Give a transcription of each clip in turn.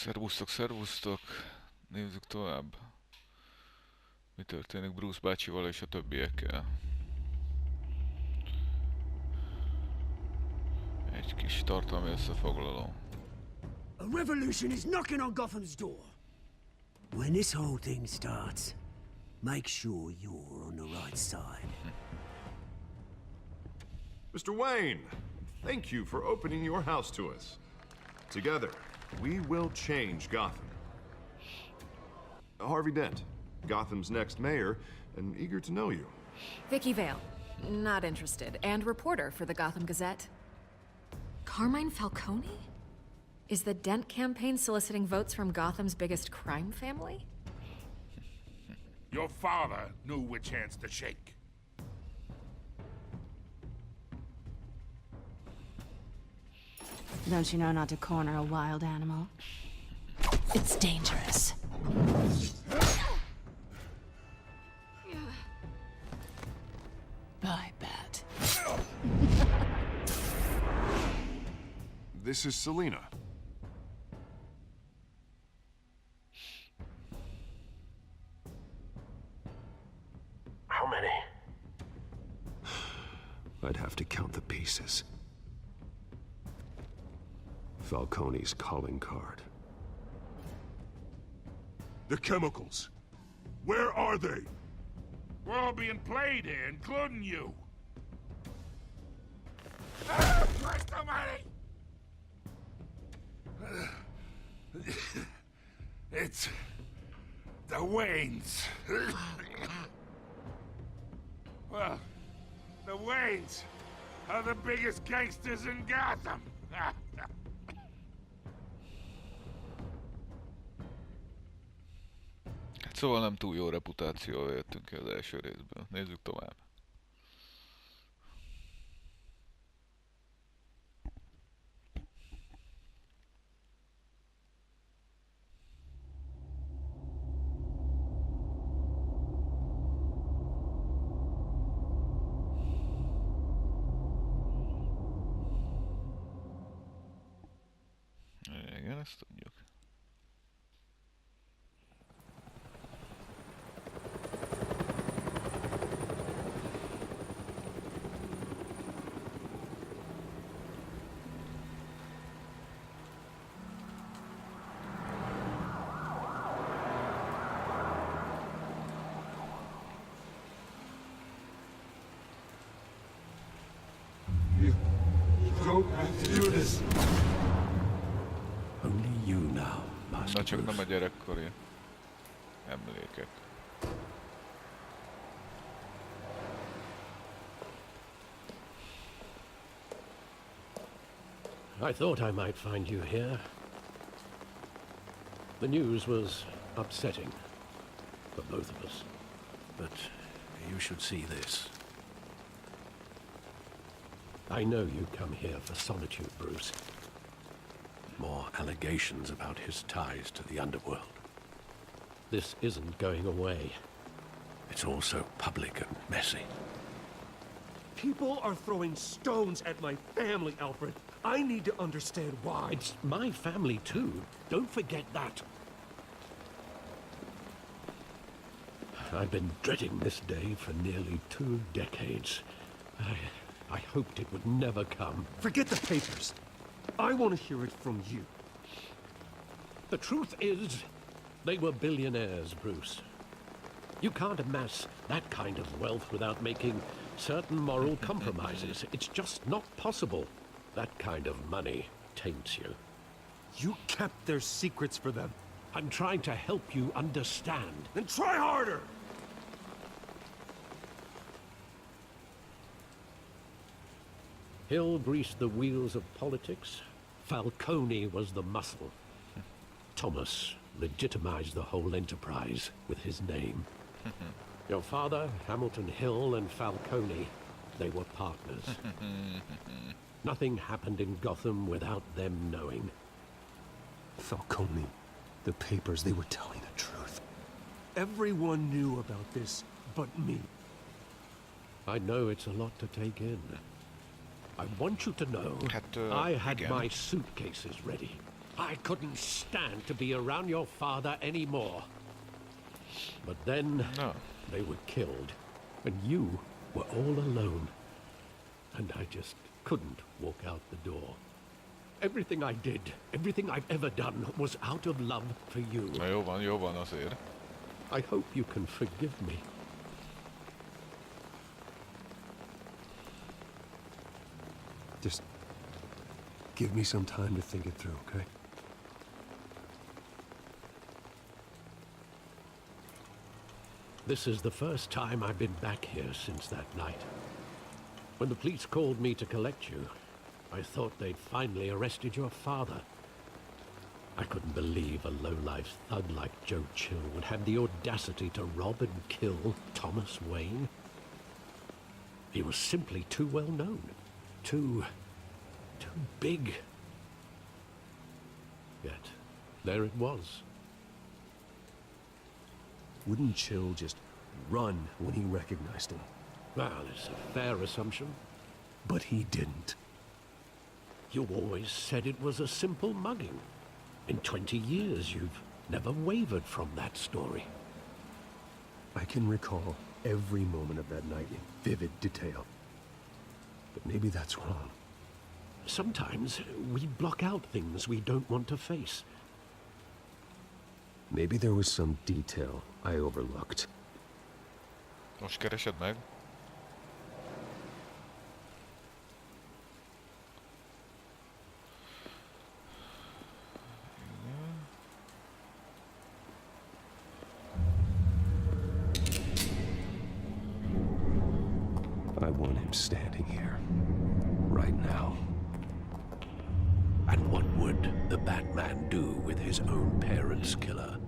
Szervusztok, szervusztok! Nézzük tovább. Mi történik Bruce bácsival és a többiekkel. Egy kis tartalmi összefoglaló. A revolution is knocking on Gotham's door. When this whole thing starts, make sure you're on the right side. Mr. Wayne, thank you for opening your house to us. Together, we will change Gotham. Harvey Dent, Gotham's next mayor, and eager to know you. Vicky Vale, not interested, and reporter for the Gotham Gazette. Carmine Falcone? Is the Dent campaign soliciting votes from Gotham's biggest crime family? Your father knew which hands to shake. Don't you know not to corner a wild animal? It's dangerous. I bet. This is Selina. How many? I'd have to count the pieces. Falcone's calling card. The chemicals. Where are they? We're all being played here, including you. Christ almighty! It's the Waynes. Well, the Waynes are the biggest gangsters in Gotham. Szóval nem túl jó reputációval jöttünk ki az első részből. Nézzük tovább. Igen, ezt tudjuk. Only you now, Na Master csak nem a Bruce. gyerekkori emlékek. I thought I might find you here. The news was upsetting for both of us. But you should see this. I know you come here for solitude, Bruce. More allegations about his ties to the underworld. This isn't going away. It's all so public and messy. People are throwing stones at my family, Alfred. I need to understand why. It's my family, too. Don't forget that. I've been dreading this day for nearly 2 decades. I hoped it would never come. Forget the papers. I want to hear it from you. The truth is, they were billionaires, Bruce. You can't amass that kind of wealth without making certain moral compromises. It's just not possible. That kind of money taints you. You kept their secrets for them. I'm trying to help you understand. Then try harder! Hill greased the wheels of politics. Falcone was the muscle. Thomas legitimized the whole enterprise with his name. Your father, Hamilton Hill, and Falcone, they were partners. Nothing happened in Gotham without them knowing. Falcone, the papers, they were telling the truth. Everyone knew about this but me. I know it's a lot to take in. I want you to know Hát, I had igen. my suitcases ready. I couldn't stand to be around your father anymore. But then No. they were killed, and you were all alone. And I just couldn't walk out the door. Everything I did, everything I've ever done, was out of love for you. Na jó van azért. I hope you can forgive me. Just give me some time to think it through, okay? This is the first time I've been back here since that night. When the police called me to collect you, I thought they'd finally arrested your father. I couldn't believe a low-life thug like Joe Chill would have the audacity to rob and kill Thomas Wayne. He was simply too well known. Too big. Yet, there it was. Wouldn't Chill just run when he recognized him? Well, it's a fair assumption. But he didn't. You always said it was a simple mugging. In 20 years, you've never wavered from that story. I can recall every moment of that night in vivid detail. But maybe that's wrong. Sometimes we block out things we don't want to face. Maybe there was some detail I overlooked. Most keresed meg? I want him standing here. Right now. And what would the Batman do with his own parents' killer?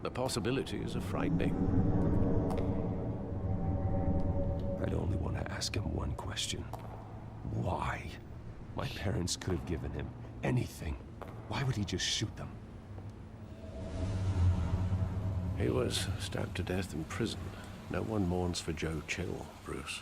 The possibilities are frightening. I'd only want to ask him one question. Why? My parents could have given him anything. Why would he just shoot them? He was stabbed to death in prison. No one mourns for Joe Chill, Bruce.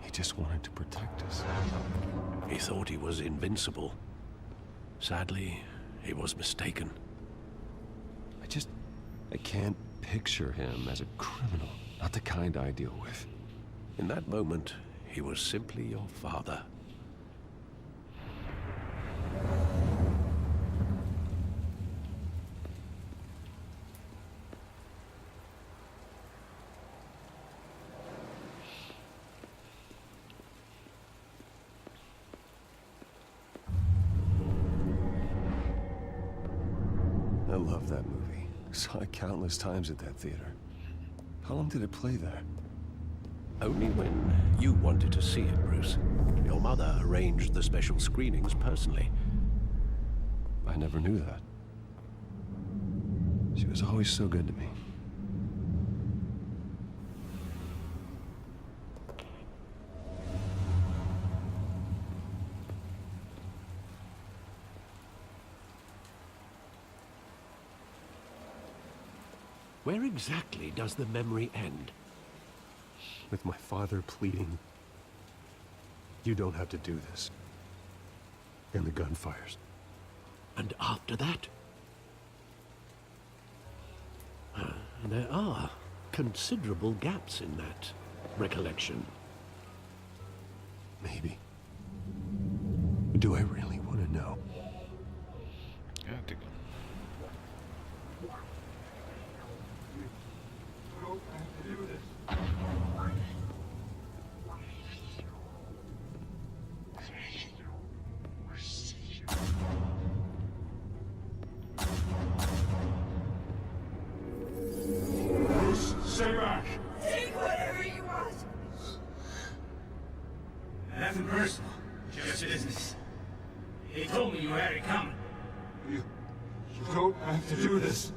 He just wanted to protect us. He thought he was invincible. Sadly, he was mistaken. I can't picture him as a criminal. Not the kind I deal with. In that moment, he was simply your father. I love that movie. Saw it countless times at that theater. How long did it play there? Only when you wanted to see it, Bruce. Your mother arranged the special screenings personally. I never knew that. She was always so good to me. Where exactly does the memory end? With my father pleading, "You don't have to do this." And the gun fires. And after that? There are considerable gaps in that recollection. Maybe. Do I really want to know? Hát igen. Stay back! Take whatever you want. Nothing personal, just business. He told me you had it coming. You don't have to do this.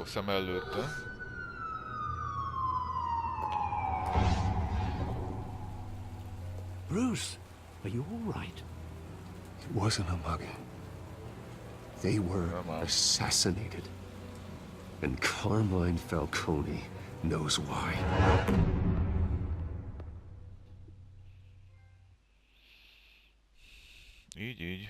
szem előtte. Bruce, are you all right? It wasn't a mugging. They were assassinated. And Carmine Falcone knows why. Így.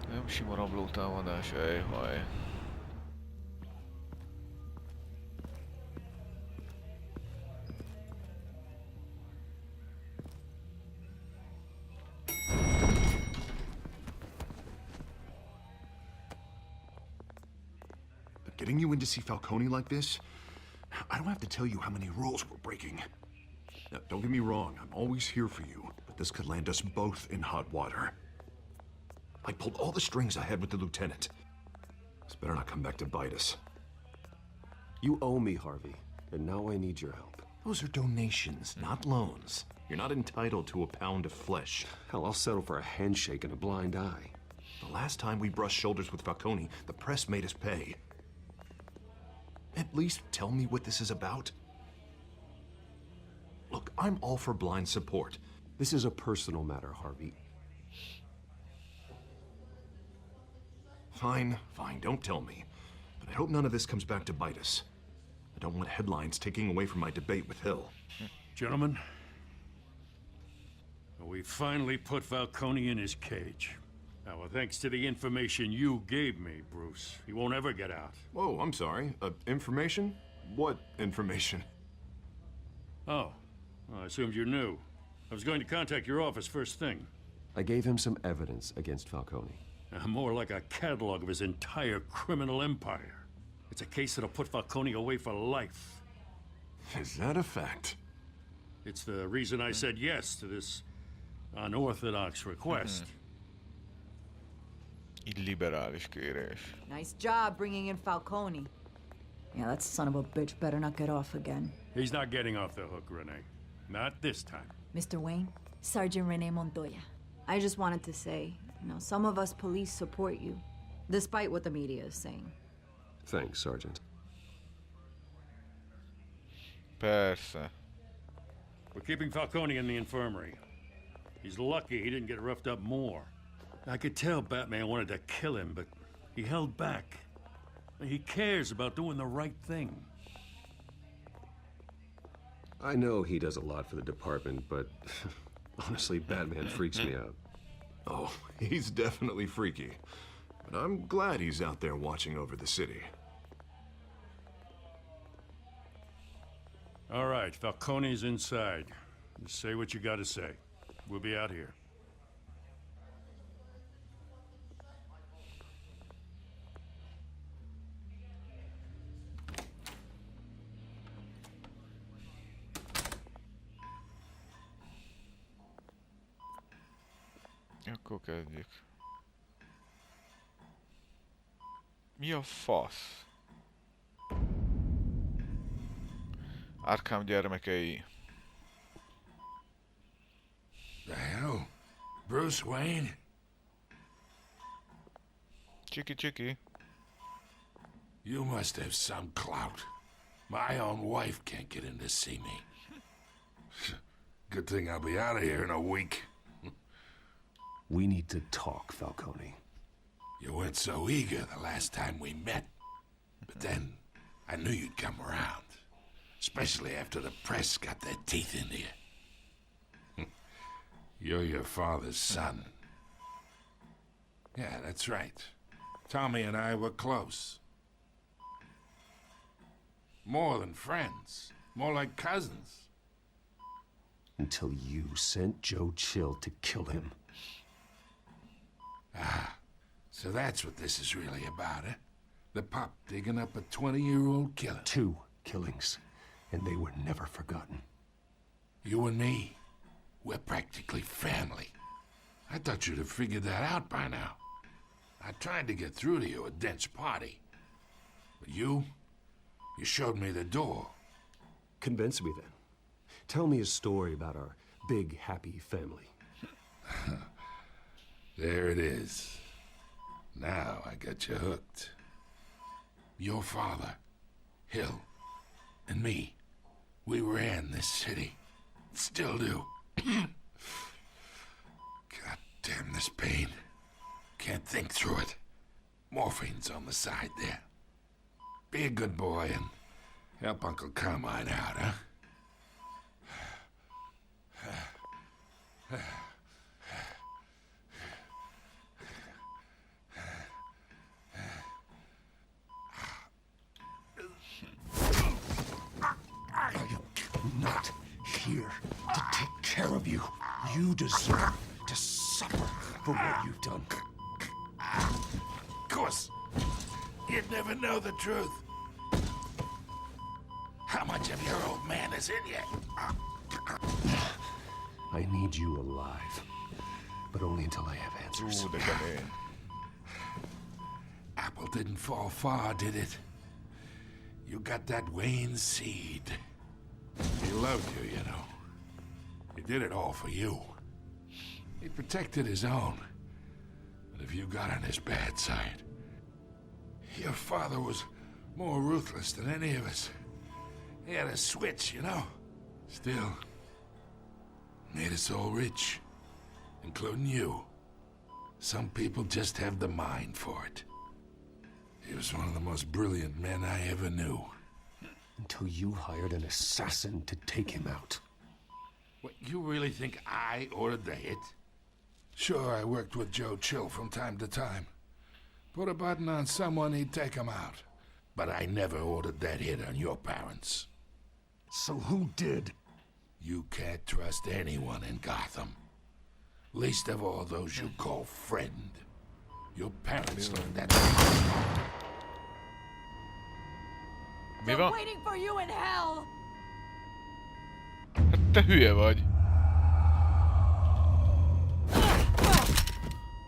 Nem sima rablótámadás, ejhaj. Getting you in to see Falcone like this? I don't have to tell you how many rules we're breaking. Now, don't get me wrong, I'm always here for you, but this could land us both in hot water. I pulled all the strings I had with the lieutenant. This better not come back to bite us. You owe me, Harvey, and now I need your help. Those are donations, not loans. You're not entitled to a pound of flesh. Hell, I'll settle for a handshake and a blind eye. The last time we brushed shoulders with Falcone, the press made us pay. At least tell me what this is about. Look, I'm all for blind support. This is a personal matter, Harvey. Fine, don't tell me. But I hope none of this comes back to bite us. I don't want headlines taking away from my debate with Hill. Gentlemen, we finally put Falcone in his cage. Now, thanks to the information you gave me, Bruce, he won't ever get out. Whoa, I'm sorry. Information? What information? Oh, well, I assumed you knew. I was going to contact your office first thing. I gave him some evidence against Falcone. More like a catalog of his entire criminal empire. It's a case that'll put Falcone away for life. Is that a fact? It's the reason I said yes to this unorthodox request. Illiberális kérés. Nice job bringing in Falcone. Yeah, that son of a bitch better not get off again. He's not getting off the hook, Renee. Not this time. Mr. Wayne, Sergeant Renee Montoya. I just wanted to say, some of us police support you, despite what the media is saying. Thanks, Sergeant. Persze. We're keeping Falcone in the infirmary. He's lucky he didn't get roughed up more. I could tell Batman wanted to kill him, but he held back. He cares about doing the right thing. I know he does a lot for the department, but honestly, Batman freaks me out. Oh, he's definitely freaky. But I'm glad he's out there watching over the city. All right, Falcone's inside. Just say what you gotta say. We'll be out here. Akkor kezdjük. Mi a fasz? Arkham gyermekei. The hell? Bruce Wayne? Chiki. You must have some clout. My own wife can't get in to see me. Good thing I'll be out of here in a week. We need to talk, Falcone. You weren't so eager the last time we met. But then, I knew you'd come around. Especially after the press got their teeth into you. You're your father's son. Yeah, that's right. Tommy and I were close. More than friends. More like cousins. Until you sent Joe Chill to kill him. Ah, so that's what this is really about, eh? The pup digging up a 20-year-old killer. 2 killings, and they were never forgotten. You and me, we're practically family. I thought you'd have figured that out by now. I tried to get through to you at Dent's party. But you showed me the door. Convince me then. Tell me a story about our big, happy family. There it is. Now I got you hooked. Your father, Hill, and me, we ran this city. Still do. God damn this pain. Can't think through it. Morphine's on the side there. Be a good boy and help Uncle Carmine out, huh? Not here to take care of you. You deserve to suffer for what you've done. Of course. You'd never know the truth. How much of your old man is in you? I need you alive, but only until I have answers. Apple didn't fall far, did it? You got that Wayne seed. He loved you, you know. He did it all for you. He protected his own. But if you got on his bad side, your father was more ruthless than any of us. He had a switch, you know. Still, made us all rich, including you. Some people just have the mind for it. He was one of the most brilliant men I ever knew. Until you hired an assassin to take him out. What, you really think I ordered the hit? Sure, I worked with Joe Chill from time to time. Put a button on someone, he'd take him out. But I never ordered that hit on your parents. So who did? You can't trust anyone in Gotham. Least of all those you call friend. Your parents learned that. They're waiting for you in hell. Hát te hülye vagy.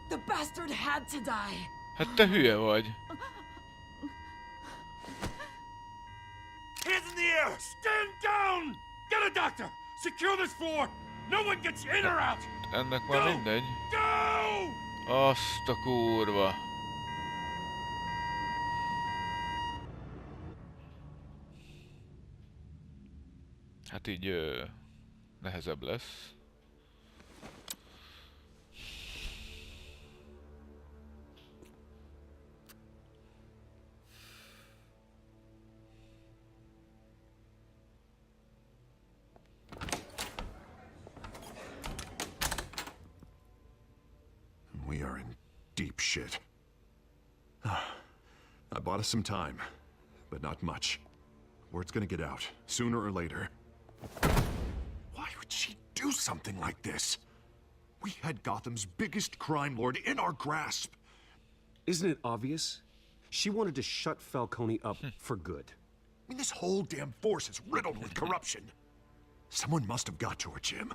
The bastard had to die. Hát te hülye vagy. Hands in the air! Stand down! Get a doctor! Secure this floor! No one gets in or out! Ennek már mindegy. Go! Azt a kurva. Hát így nehezebb lesz. We are in deep shit. I bought us some time, but not much. Word's gonna get out, sooner or later. Why would she do something like this? We had Gotham's biggest crime lord in our grasp. Isn't it obvious? She wanted to shut Falcone up for good. I mean, this whole damn force is riddled with corruption. Someone must have got to her, Jim.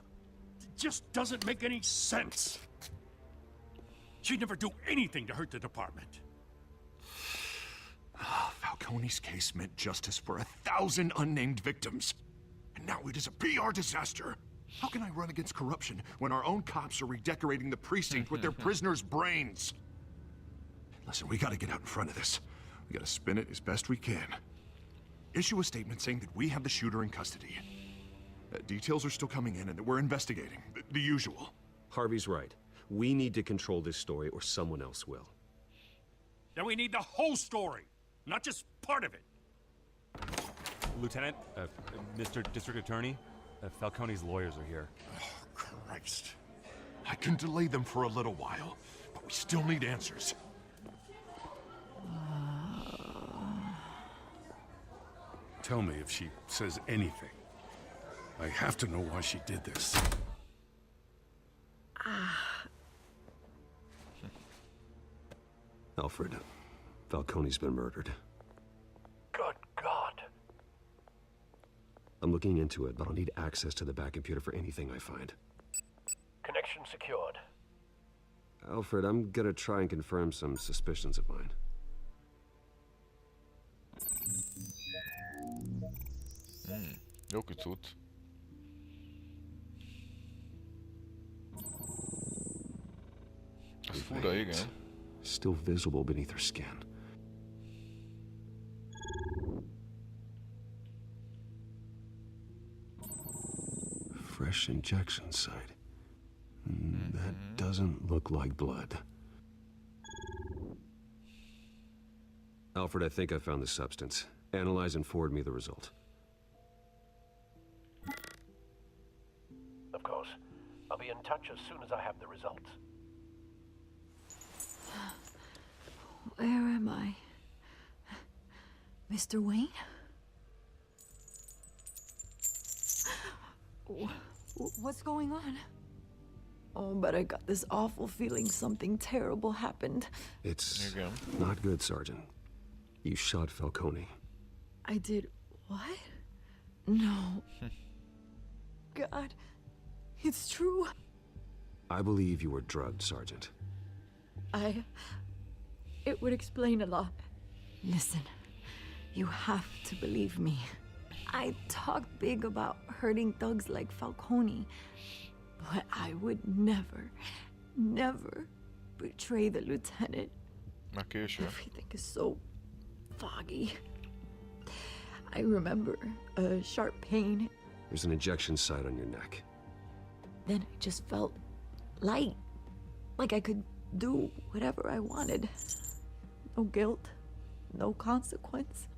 It just doesn't make any sense. She'd never do anything to hurt the department. Falcone's case meant justice for 1,000 unnamed victims. And now it is a PR disaster. How can I run against corruption when our own cops are redecorating the precinct with their prisoners' brains? Listen, we gotta get out in front of this. We gotta spin it as best we can. Issue a statement saying that we have the shooter in custody. Details are still coming in and that we're investigating. The usual. Harvey's right. We need to control this story or someone else will. Then we need the whole story, not just part of it. Lieutenant, Mr. District Attorney, Falcone's lawyers are here. Oh, Christ. I can delay them for a little while, but we still need answers. Tell me if she says anything. I have to know why she did this. Alfred, Falcone's been murdered. Good God. I'm looking into it, but I'll need access to the back computer for anything I find. Connection secured. Alfred, I'm gonna try and confirm some suspicions of mine. Jó kis cucc. Ez fura, Veins, igen. still visible beneath her skin. Fresh injection site. That doesn't look like blood. Alfred, I think I found the substance. Analyze and forward me the result. Of course. I'll be in touch as soon as I have the results. Where am I? Mr. Wayne? What's going on? Oh, but I got this awful feeling something terrible happened. It's Igen. not good, Sergeant. You shot Falcone. I did what? No. God, it's true. I believe you were drugged, Sergeant. It would explain a lot. Listen, you have to believe me. I talk big about hurting thugs like Falcone, but I would never betray the lieutenant. Már késő. Everything is so foggy. I remember a sharp pain, There's an injection site on your neck. then I just felt light. Like I could do whatever I wanted. No guilt, no consequence.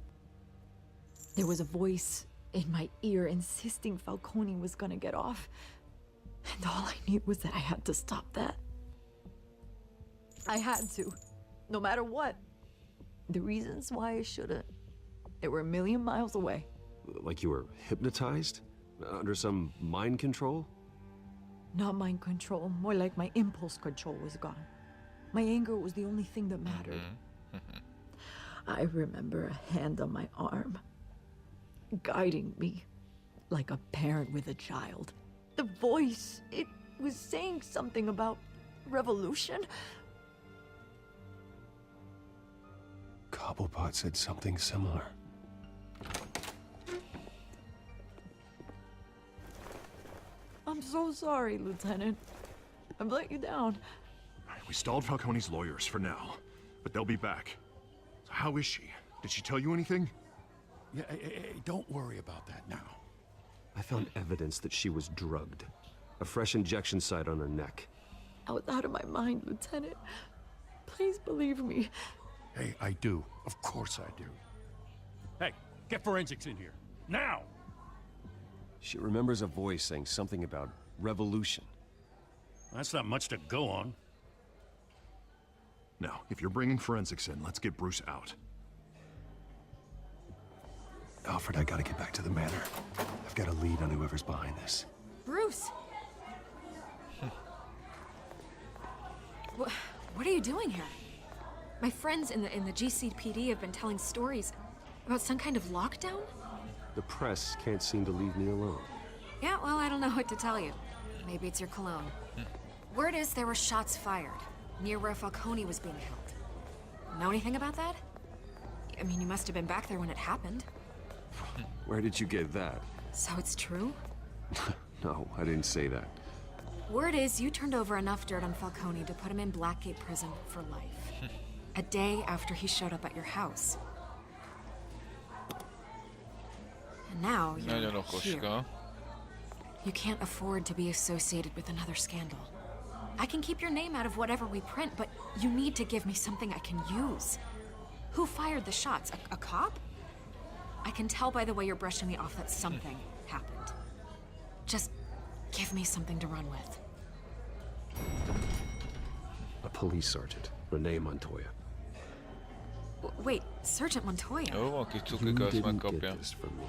There was a voice in my ear insisting Falcone was gonna get off. And all I knew was that I had to stop that. I had to, no matter what. The reasons why I shouldn't, they were a million miles away. Like you were hypnotized? Under some mind control? Not mind control, more like my impulse control was gone. My anger was the only thing that mattered. I remember a hand on my arm, guiding me like a parent with a child. The voice, it was saying something about revolution. Cobblepot said something similar. I'm so sorry, Lieutenant. I've let you down. We stalled Falcone's lawyers for now, but they'll be back. So how is she? Did she tell you anything? Yeah, hey, don't worry about that now. I found evidence that she was drugged. A fresh injection site on her neck. I was out of my mind, Lieutenant. Please believe me. Hey, I do. Of course I do. Hey, get forensics in here. Now! She remembers a voice saying something about revolution. That's not much to go on. Now, if you're bringing forensics in, let's get Bruce out. Alfred, I gotta get back to the manor. I've got a lead on whoever's behind this. Bruce! What are you doing here? My friends in the GCPD have been telling stories about some kind of lockdown? The press can't seem to leave me alone. Yeah, well, I don't know what to tell you. Maybe it's your cologne. Word is there were shots fired near where Falcone was being held. Know anything about that? I mean, you must have been back there when it happened. Where did you get that? So it's true? No, I didn't say that. Word is you turned over enough dirt on Falcone to put him in Blackgate Prison for life. A day after he showed up at your house. And now Nagyon you're here. okoska. You can't afford to be associated with another scandal. I can keep your name out of whatever we print, but you need to give me something I can use. Who fired the shots? A cop? I can tell by the way you're brushing me off that something happened. Just give me something to run with. A police sergeant, Renee Montoya. Wait, Sergeant Montoya? Jó, van, kis You cuklika, azt didn't megkapja. get this from me.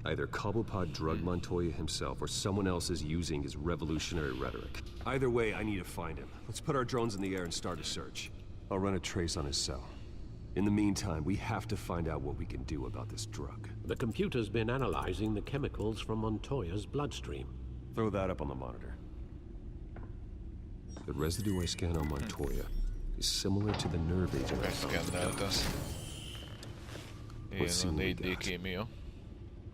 Either Cobblepot drugged Montoya himself, or someone else is using his revolutionary rhetoric. Either way, I need to find him. Let's put our drones in the air and start a search. I'll run a trace on his cell. In the meantime, we have to find out what we can do about this drug. The computer's been analyzing the chemicals from Montoya's bloodstream. Throw that up on the monitor. The residue I scanned on Montoya is similar to the nerve agent I found in the dogs. Let's see what we got. kémia.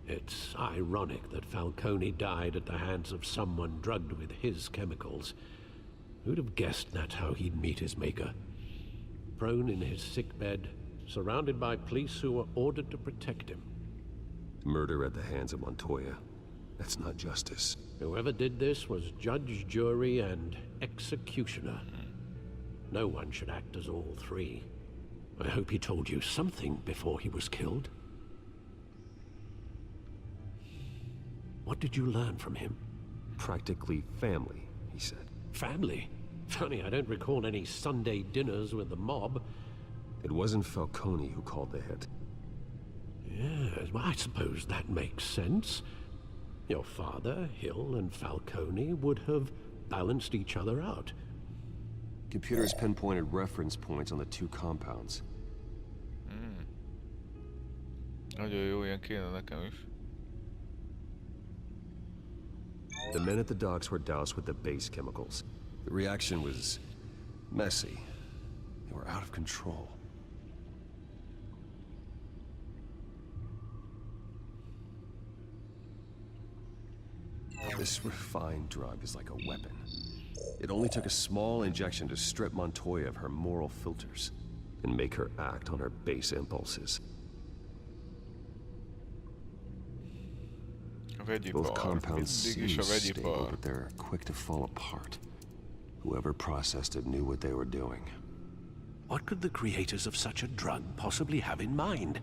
It's ironic that Falcone died at the hands of someone drugged with his chemicals. Who'd have guessed that's how he'd meet his maker? Prone in his sickbed, surrounded by police who were ordered to protect him. Murder at the hands of Montoya. That's not justice. Whoever did this was judge, jury, and executioner. No one should act as all three. I hope he told you something before he was killed. What did you learn from him? Practically family, he said. Family? Funny, I don't recall any Sunday dinners with the mob. It wasn't Falcone who called the hit. Yes, well, I suppose that makes sense. Your father, Hill, and Falcone would have balanced each other out. Computers pinpointed reference points on the two compounds. Nagyon jó, ilyen kéne nekem is. The men at the docks were doused with the base chemicals. The reaction was messy. They were out of control. This refined drug is like a weapon. It only took a small injection to strip Montoya of her moral filters and make her act on her base impulses. Both compounds seem stable, but they're quick to fall apart. Whoever processed it knew what they were doing. What could the creators of such a drug possibly have in mind?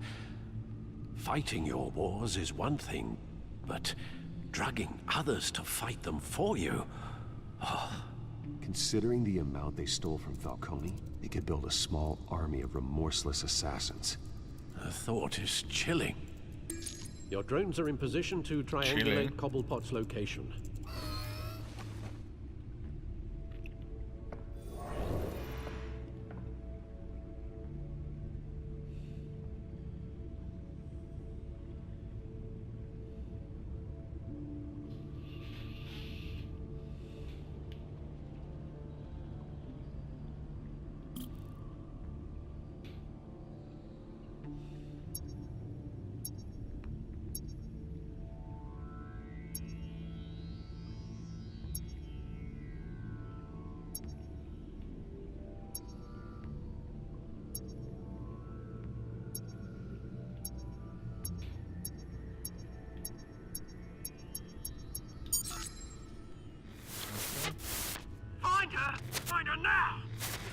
Fighting your wars is one thing, but drugging others to fight them for you? Considering the amount they stole from Falcone, they could build a small army of remorseless assassins. The thought is chilling. Your drones are in position to triangulate Cobblepot's location. Find her now!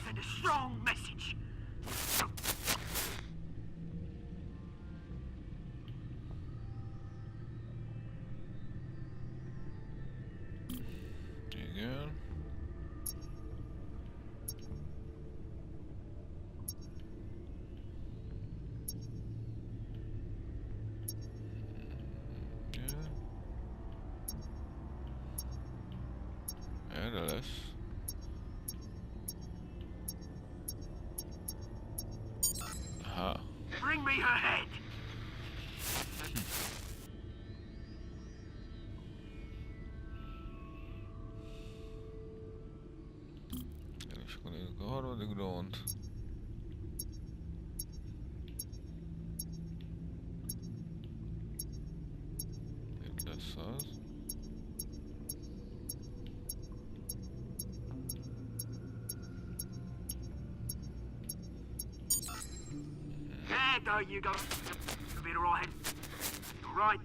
Send a strong message. Igen. Erre lesz. Aha. Bring me her head! És akkor nézzük a harmadik drónt. Itt lesz az. There you go. You'll be all right. All right.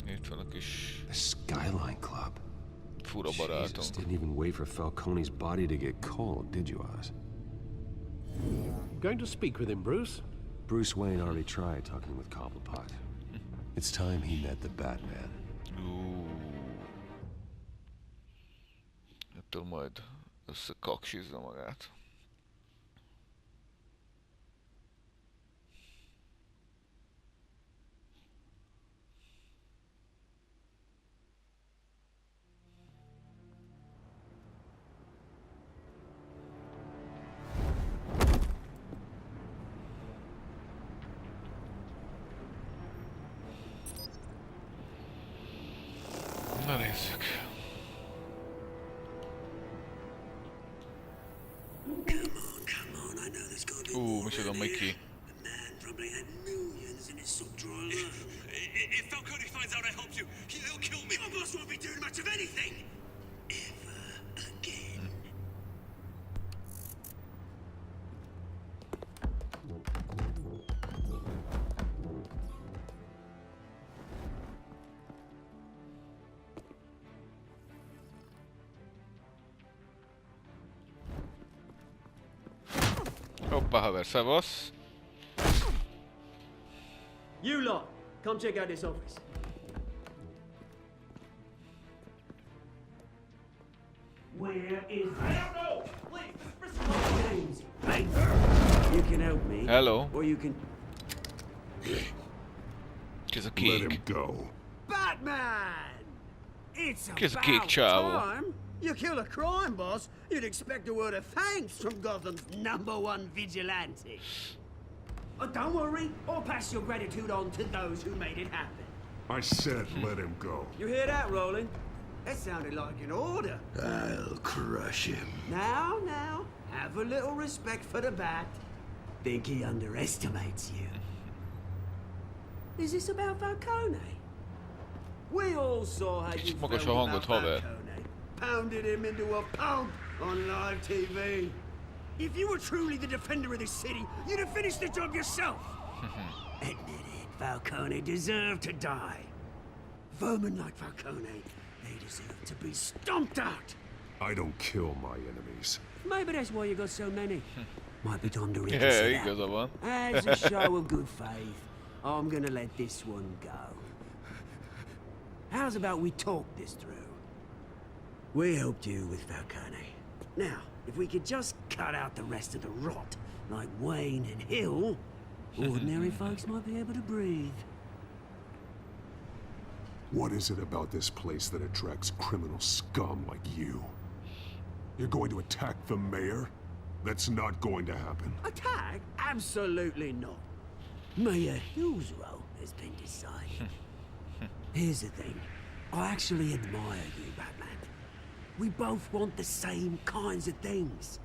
Itt van a kis The Skyline Club. fura Jesus, barátunk. didn't even wait for Falcone's body to get cold, did you, Oz? Going to speak with him, Bruce? Bruce Wayne already tried talking with Cobblepot. It's time he met the Batman. Ettől majd összekaksizza magát. Na nézzük. Micsoda Mickey. If Falcone finds out I helped you, he'll kill me. Your boss won't be doing much of anything. Ever again. Hoppá, haver, szevasz. You lot, come check out this office. Where is I don't know! Please, this is James. Hey, you can help me. Hello. Or you can... Kiss a Let him kék. go. Batman! It's Kiss a about kék csávó. time. You kill a crime boss, you'd expect a word of thanks from Gotham's #1 vigilante. Oh, don't worry, I'll pass your gratitude on to those who made it happen. I said let him go. You hear that, Roland? That sounded like an order. I'll crush him. Now, have a little respect for the Bat. Think he underestimates you. Is this about Falcone? We all saw how you Kicsit felt magas a hangod, about haver. Falcone. Pounded him into a pulp on live TV. If you were truly the defender of this city, you'd have finished the job yourself. Admit it, Falcone deserved to die. Vermin like Falcone, they deserve to be stomped out. I don't kill my enemies. Maybe that's why you got so many. Might be time to Yeah, reconsider. igaza van. As a show of good faith, I'm gonna let this one go. How's about we talk this through? We helped you with Falcone. Now, if we could just cut out the rest of the rot, like Wayne and Hill, ordinary folks might be able to breathe. What is it about this place that attracts criminal scum like you? You're going to attack the mayor? That's not going to happen. Attack? Absolutely not. Mayor Hill's role has been decided. Here's the thing. I actually admire you, Batman. We both want the same kinds of things.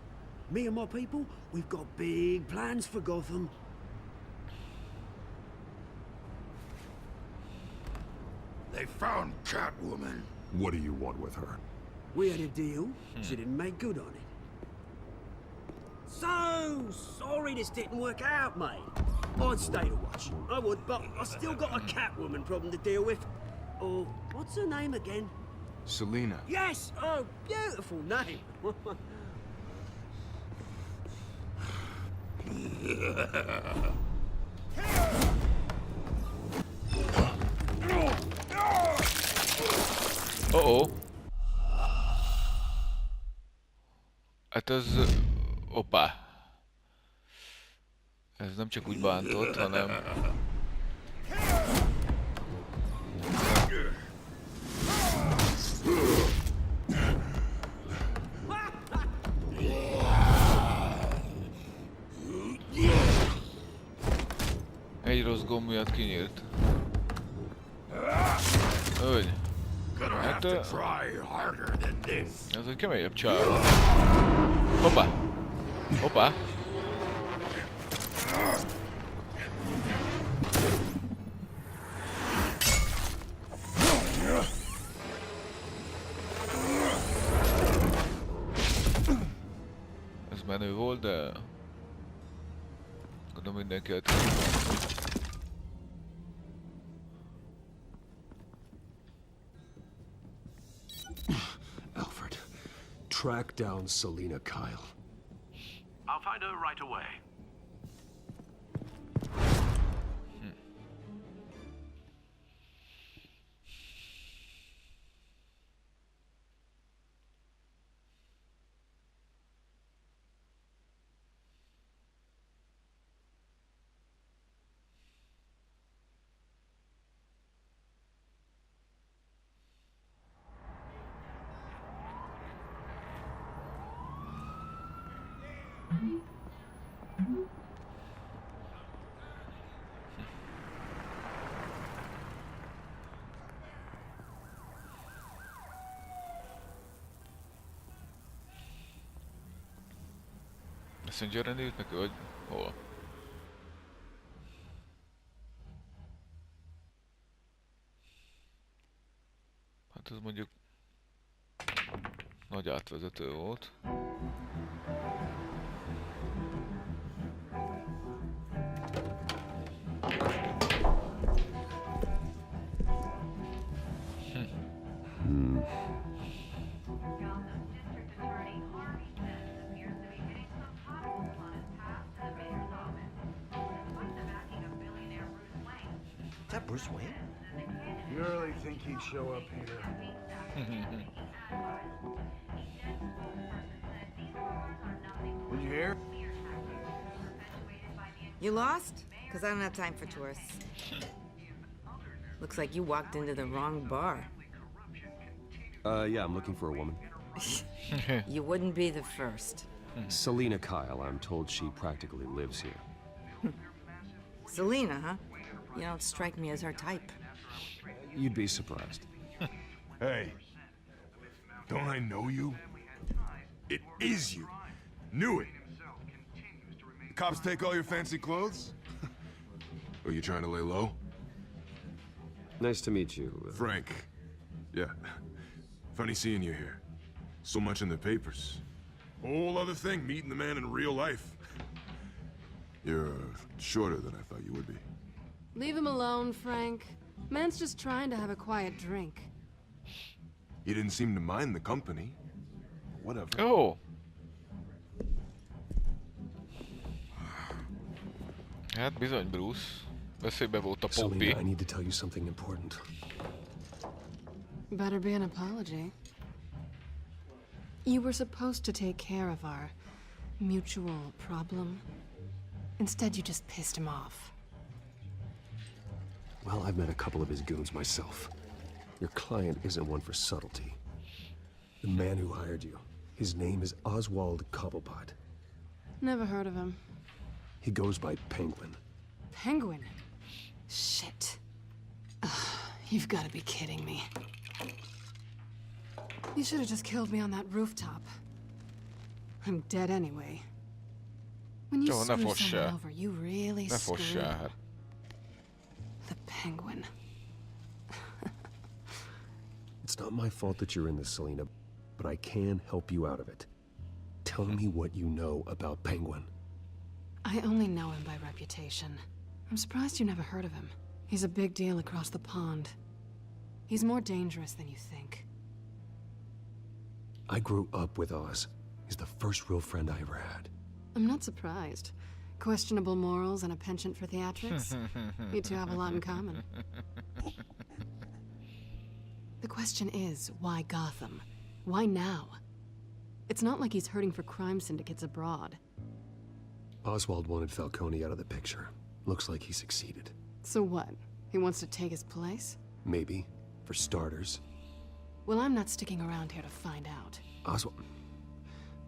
Me and my people, we've got big plans for Gotham. They found Catwoman. What do you want with her? We had a deal. She didn't make good on it. So sorry this didn't work out, mate. I'd stay to watch. I would, but I still got a Catwoman problem to deal with. Oh, what's her name again? Selina. Yes! Oh, beautiful name. Oh-oh. Hát ez... Oppá. Ez nem csak úgy bántott, hanem... Egy rossz gomb miatt kinyírt. Hölgy. Hát... Ez egy keményebb csáva. Hoppá! Hoppá! Ez menő volt, de... Gondolom mindenki el tudja. Alfred, track down Selina Kyle. I'll find her right away. Messengeren írt neki, vagy hol? Hát ez mondjuk nagy átvezető volt. Is that Bruce Wayne? You really think he'd show up here? Did you hear? You lost? Because I don't have time for tourists. Looks like you walked into the wrong bar. Yeah, I'm looking for a woman. You wouldn't be the first. Selina Kyle, I'm told she practically lives here. Selena, huh? You don't strike me as her type. You'd be surprised. Hey, don't I know you? It is you. Knew it. The cops take all your fancy clothes? Are you trying to lay low? Nice to meet you. Frank. Yeah. Funny seeing you here. So much in the papers. Whole other thing, meeting the man in real life. You're shorter than I thought you would be. Leave him alone, Frank. Man's just trying to have a quiet drink. You didn't seem to mind the company. Whatever. Ó! Hát bizony, Bruce. Veszélybe volt a Poppy. Selina, I need to tell you something important. Better be an apology. You were supposed to take care of our mutual problem. Instead, you just pissed him off. Well, I've met a couple of his goons myself. Your client isn't one for subtlety. The man who hired you, his name is Oswald Cobblepot. Never heard of him. He goes by Penguin. Penguin? Shit. Ugh, you've got to be kidding me. You should have just killed me on that rooftop. I'm dead anyway. When you Jó, ne screw foss someone se. over, you really Ne foss screw. se, hát. The Penguin. It's not my fault that you're in this, Selina, but I can help you out of it. Tell me what you know about Penguin. I only know him by reputation. I'm surprised you never heard of him. He's a big deal across the pond. He's more dangerous than you think. I grew up with Oz. He's the first real friend I ever had. I'm not surprised. Questionable morals and a penchant for theatrics. You two have a lot in common. The question is, why Gotham? Why now? It's not like he's hurting for crime syndicates abroad. Oswald wanted Falcone out of the picture. Looks like he succeeded. So what? He wants to take his place? Maybe, for starters. Well, I'm not sticking around here to find out. Oswald...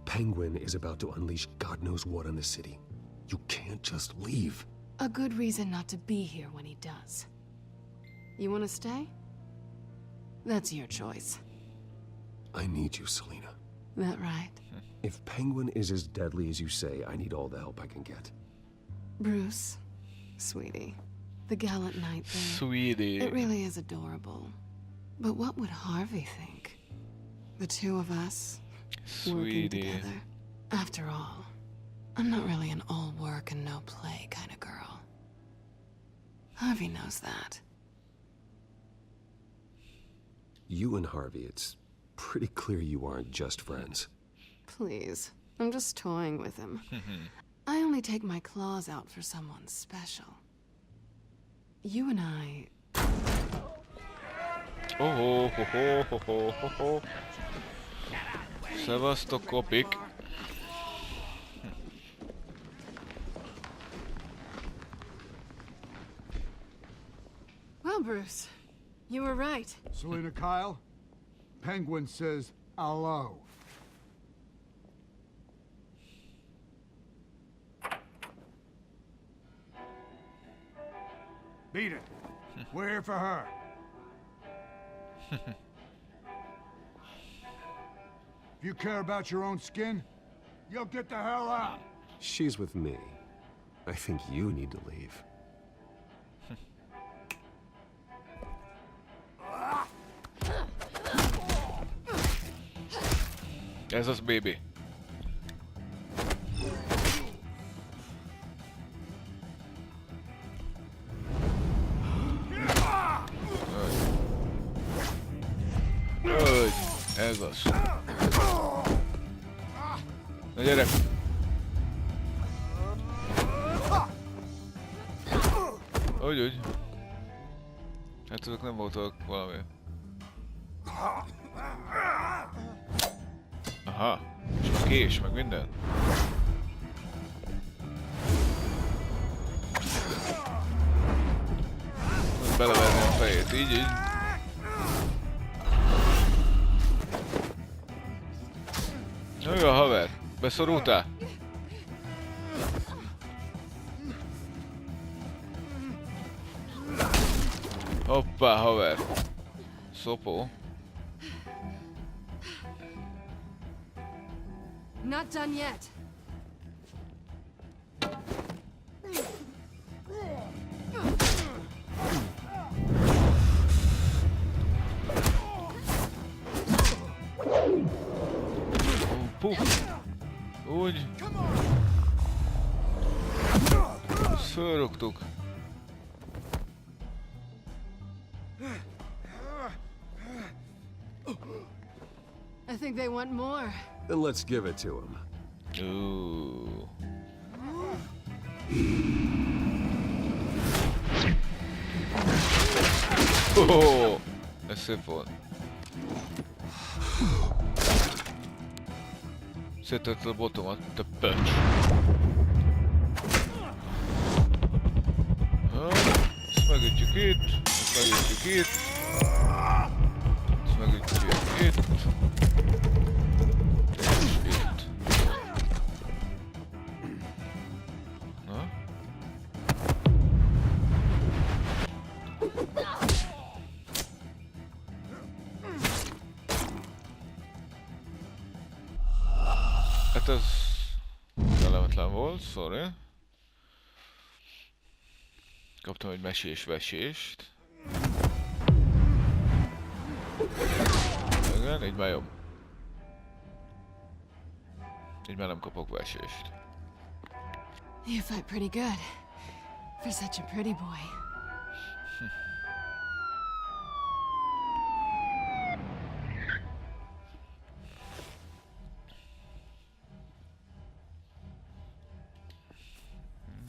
Penguin is about to unleash God knows what on the city. You can't just leave. A good reason not to be here when he does. You want to stay? That's your choice. I need you, Selina. That right? If Penguin is as deadly as you say, I need all the help I can get. Bruce, sweetie, the gallant knight there. Sweetie. It really is adorable. But what would Harvey think? The two of us, working Sweetie. together. After all, I'm not really an all work and no play kind of girl. Harvey knows that. You and Harvey, it's pretty clear you aren't just friends. Please, I'm just toying with him. I only take my claws out for someone special. You and I... Oh, ho, ho, ho, ho, ho, ho. Szevasztok, kopik. Well, Bruce, you were right. Selina Kyle, Penguin says hello. Beat it. We're here for her. If you care about your own skin, you'll get the hell out. She's with me. I think you need to leave. Ez az, baby. Ögy. Ez az. Na gyere! Úgy. Hát azok nem voltak valami. Aha. És a kés, meg minden. Beleverni a fejét, így. Na jó, haver. Beszorultál? Hoppá, haver. Szopó. Not done yet. Puf. Úgy. Fölrúgtuk. I think they want more. Then let's give it to him. Ooh. Oh, ez szép volt. Széttett a botomat, te pöcs. Ezt megütjük itt, ezt megütjük itt. Ezt megütjük itt. És itt. Na? Hát ez kellemetlen volt, sorry. Kaptam egy mesés-vesést. Igen, így már jobb. Így már nem kapok vesést. You fight pretty good. For such a pretty boy.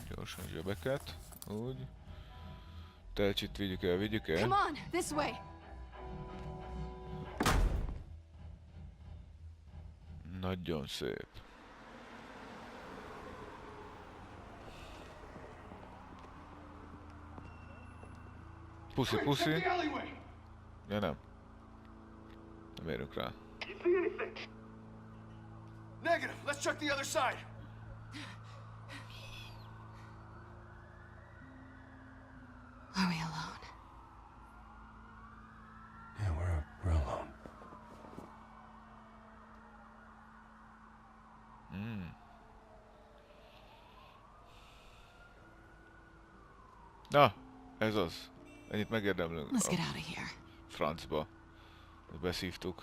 Gyorsan zsebeket. Úgy. Telcsit vigyük el. Come on, this way. Nagyon szép. Puszi, puszi. Ja nem. Nem érünk rá. Negative. Let's check the other side. Are we alone? Yeah, we're alone. Na, ez az. Ennyit megérdemlünk. Let's get out of here. Francba. Beszívtuk.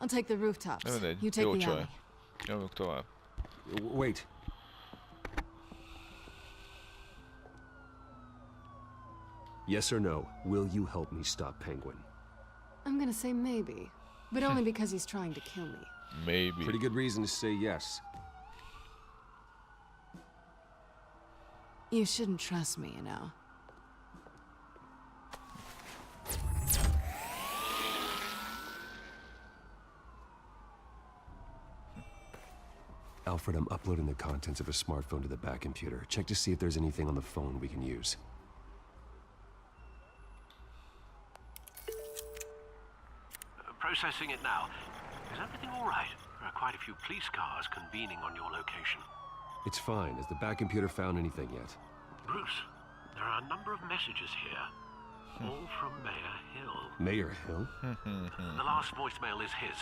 I'll take the rooftops. Nem mindegy. You take Jó the csaj. alley. Nyomjuk tovább. Wait. Yes or no, will you help me stop Penguin? I'm gonna say maybe, but only because he's trying to kill me. Maybe. Pretty good reason to say yes. You shouldn't trust me, you know. Alfred, I'm uploading the contents of a smartphone to the back computer. Check to see if there's anything on the phone we can use. Processing it now. Is everything all right? There are quite a few police cars convening on your location. It's fine. Has the back computer found anything yet? Bruce, there are a number of messages here. All from Mayor Hill. Mayor Hill? The last voicemail is his.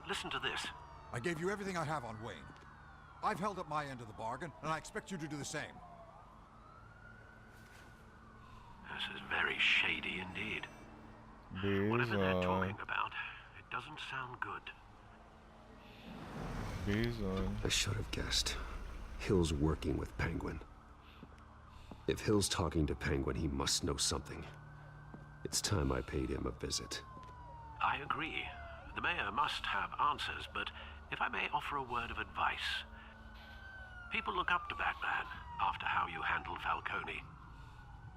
Listen to this. I gave you everything I have on Wayne. I've held up my end of the bargain, and I expect you to do the same. This is very shady indeed. Whatever they're talking about, it doesn't sound good. I should have guessed. Hill's working with Penguin. If Hill's talking to Penguin, he must know something. It's time I paid him a visit. I agree. The mayor must have answers, but if I may offer a word of advice. People look up to Batman after how you handled Falcone.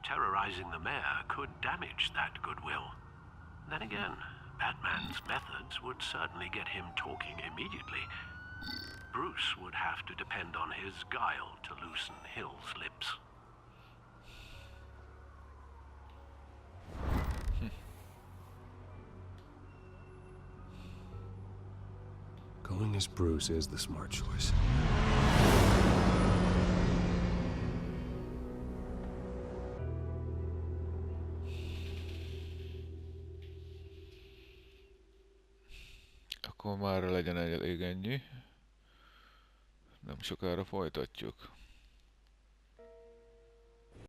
Terrorizing the mayor could damage that goodwill. Then again, Batman's methods would certainly get him talking immediately. Bruce would have to depend on his guile to loosen Hill's lips. Going as Bruce is the smart choice. Akkor már legyen elég ennyi. Nem sokára folytatjuk.